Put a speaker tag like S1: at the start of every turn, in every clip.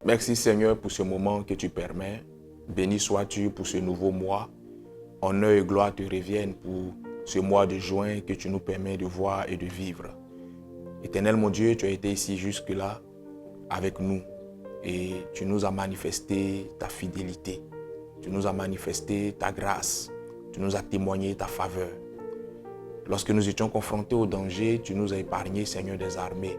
S1: Merci Seigneur pour ce moment que tu permets. Béni sois-tu pour ce nouveau mois. Honneur et gloire te reviennent pour ce mois de juin que tu nous permets de voir et de vivre. Éternel mon Dieu, tu as été ici jusque-là avec nous et tu nous as manifesté ta fidélité. Tu nous as manifesté ta grâce. Tu nous as témoigné ta faveur. Lorsque nous étions confrontés au danger, tu nous as épargnés, Seigneur des armées.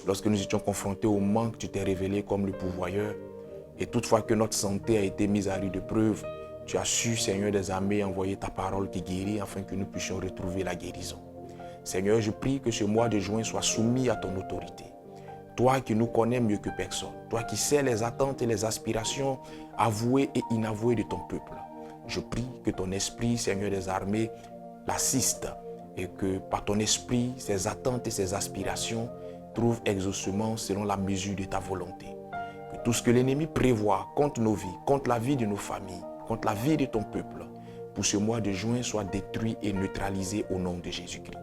S1: Lorsque nous étions confrontés au manque, tu t'es révélé comme le pourvoyeur. Et toutefois que notre santé a été mise à rude preuve, tu as su, Seigneur des armées, envoyer ta parole qui guérit afin que nous puissions retrouver la guérison. Seigneur, je prie que ce mois de juin soit soumis à ton autorité. Toi qui nous connais mieux que personne, toi qui sais les attentes et les aspirations avouées et inavouées de ton peuple. Je prie que ton esprit, Seigneur des armées, l'assiste et que par ton esprit, ses attentes et ses aspirations trouve exaucement selon la mesure de ta volonté. Que tout ce que l'ennemi prévoit contre nos vies, contre la vie de nos familles, contre la vie de ton peuple, pour ce mois de juin soit détruit et neutralisé au nom de Jésus-Christ.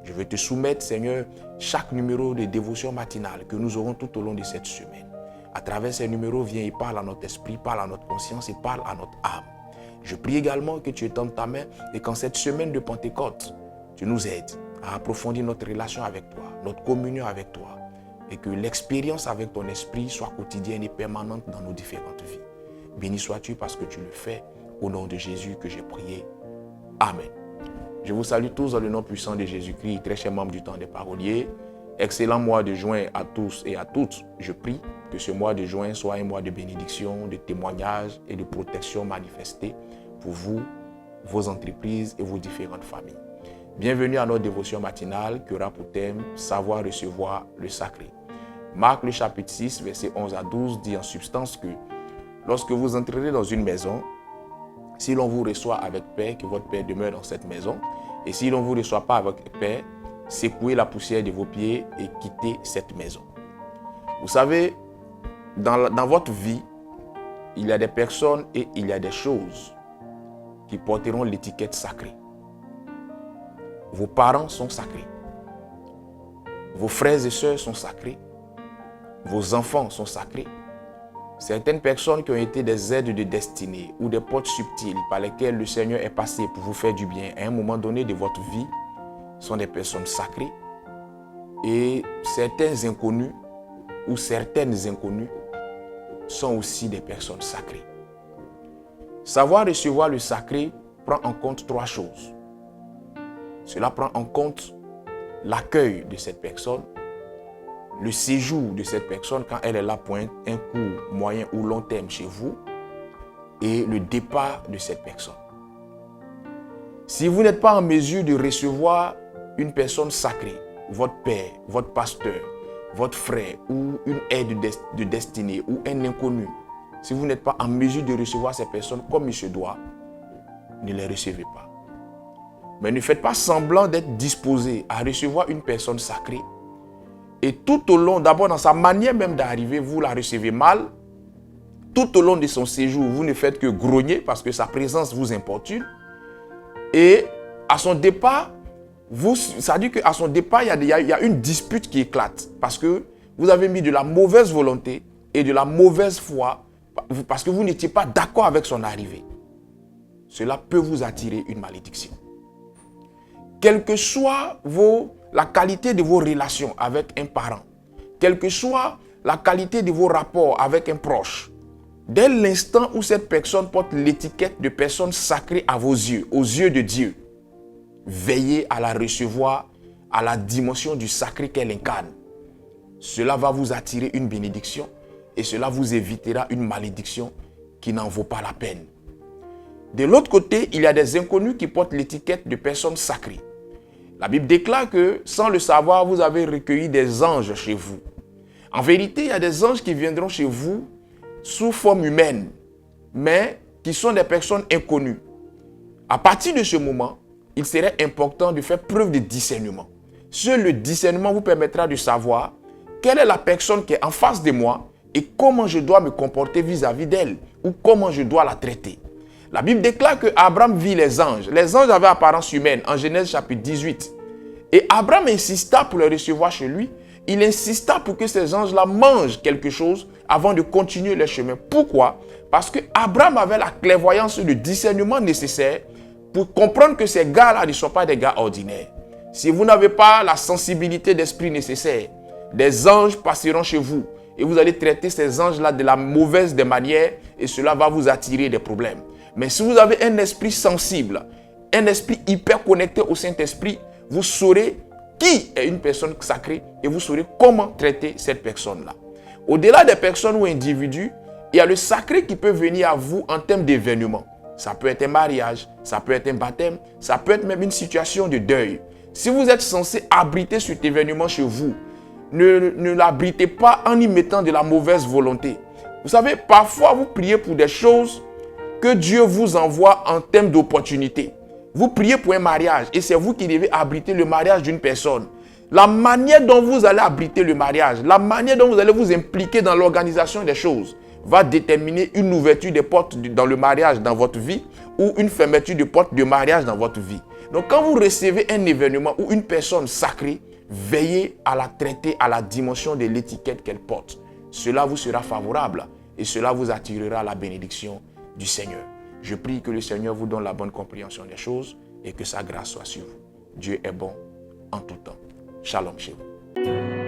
S1: Je veux te soumettre, Seigneur, chaque numéro de dévotion matinale que nous aurons tout au long de cette semaine. À travers ces numéros, viens et parle à notre esprit, parle à notre conscience et parle à notre âme. Je prie également que tu étendes ta main et qu'en cette semaine de Pentecôte, tu nous aides à approfondir notre relation avec toi, notre communion avec toi, et que l'expérience avec ton esprit soit quotidienne et permanente dans nos différentes vies. Béni sois-tu parce que tu le fais, au nom de Jésus que j'ai prié. Amen. Je vous salue tous dans le nom puissant de Jésus-Christ, très chers membres du temps des paroliers. Excellent mois de juin à tous et à toutes. Je prie que ce mois de juin soit un mois de bénédiction, de témoignage et de protection manifestée pour vous, vos entreprises et vos différentes familles. Bienvenue à notre dévotion matinale qui aura pour thème « Savoir recevoir le sacré ». Marc le chapitre 6, versets 11 à 12 dit en substance que lorsque vous entrerez dans une maison, si l'on vous reçoit avec paix, que votre Père demeure dans cette maison, et si l'on ne vous reçoit pas avec paix, secouez la poussière de vos pieds et quittez cette maison. Vous savez, dans votre vie, il y a des personnes et il y a des choses qui porteront l'étiquette sacrée. Vos parents sont sacrés. Vos frères et sœurs sont sacrés. Vos enfants sont sacrés. Certaines personnes qui ont été des aides de destinée ou des portes subtiles par lesquelles le Seigneur est passé pour vous faire du bien à un moment donné de votre vie sont des personnes sacrées. Et certains inconnus ou certaines inconnues sont aussi des personnes sacrées. Savoir recevoir le sacré prend en compte trois choses. Cela prend en compte l'accueil de cette personne, le séjour de cette personne quand elle est là pour un court, moyen ou long terme chez vous et le départ de cette personne. Si vous n'êtes pas en mesure de recevoir une personne sacrée, votre père, votre pasteur, votre frère ou une aide de destinée ou un inconnu, si vous n'êtes pas en mesure de recevoir ces personnes comme il se doit, ne les recevez pas. Mais ne faites pas semblant d'être disposé à recevoir une personne sacrée. Et tout au long, d'abord dans sa manière même d'arriver, vous la recevez mal. Tout au long de son séjour, vous ne faites que grogner parce que sa présence vous importune. Et à son départ, ça dit qu'à son départ, il y a une dispute qui éclate. Parce que vous avez mis de la mauvaise volonté et de la mauvaise foi parce que vous n'étiez pas d'accord avec son arrivée. Cela peut vous attirer une malédiction. Quelle que soit la qualité de vos relations avec un parent, quelle que soit la qualité de vos rapports avec un proche, dès l'instant où cette personne porte l'étiquette de personne sacrée à vos yeux, aux yeux de Dieu, veillez à la recevoir à la dimension du sacré qu'elle incarne. Cela va vous attirer une bénédiction et cela vous évitera une malédiction qui n'en vaut pas la peine. De l'autre côté, il y a des inconnus qui portent l'étiquette de personnes sacrées. La Bible déclare que, sans le savoir, vous avez recueilli des anges chez vous. En vérité, il y a des anges qui viendront chez vous sous forme humaine, mais qui sont des personnes inconnues. À partir de ce moment, il serait important de faire preuve de discernement. Seul le discernement vous permettra de savoir quelle est la personne qui est en face de moi et comment je dois me comporter vis-à-vis d'elle ou comment je dois la traiter. La Bible déclare que Abraham vit les anges. Les anges avaient apparence humaine en Genèse chapitre 18. Et Abraham insista pour les recevoir chez lui. Il insista pour que ces anges-là mangent quelque chose avant de continuer leur chemin. Pourquoi? Parce que Abraham avait la clairvoyance et le discernement nécessaire pour comprendre que ces gars-là ne sont pas des gars ordinaires. Si vous n'avez pas la sensibilité d'esprit nécessaire, des anges passeront chez vous et vous allez traiter ces anges-là de la mauvaise des manières et cela va vous attirer des problèmes. Mais si vous avez un esprit sensible, un esprit hyper connecté au Saint-Esprit, vous saurez qui est une personne sacrée et vous saurez comment traiter cette personne-là. Au-delà des personnes ou individus, il y a le sacré qui peut venir à vous en termes d'événements. Ça peut être un mariage, ça peut être un baptême, ça peut être même une situation de deuil. Si vous êtes censé abriter cet événement chez vous, ne l'abritez pas en y mettant de la mauvaise volonté. Vous savez, parfois vous priez pour des choses que Dieu vous envoie en termes d'opportunité. Vous priez pour un mariage et c'est vous qui devez abriter le mariage d'une personne. La manière dont vous allez abriter le mariage, la manière dont vous allez vous impliquer dans l'organisation des choses va déterminer une ouverture des portes dans le mariage dans votre vie ou une fermeture de portes de mariage dans votre vie. Donc quand vous recevez un événement ou une personne sacrée, veillez à la traiter à la dimension de l'étiquette qu'elle porte. Cela vous sera favorable et cela vous attirera la bénédiction du Seigneur. Je prie que le Seigneur vous donne la bonne compréhension des choses et que sa grâce soit sur vous. Dieu est bon en tout temps. Shalom chez vous.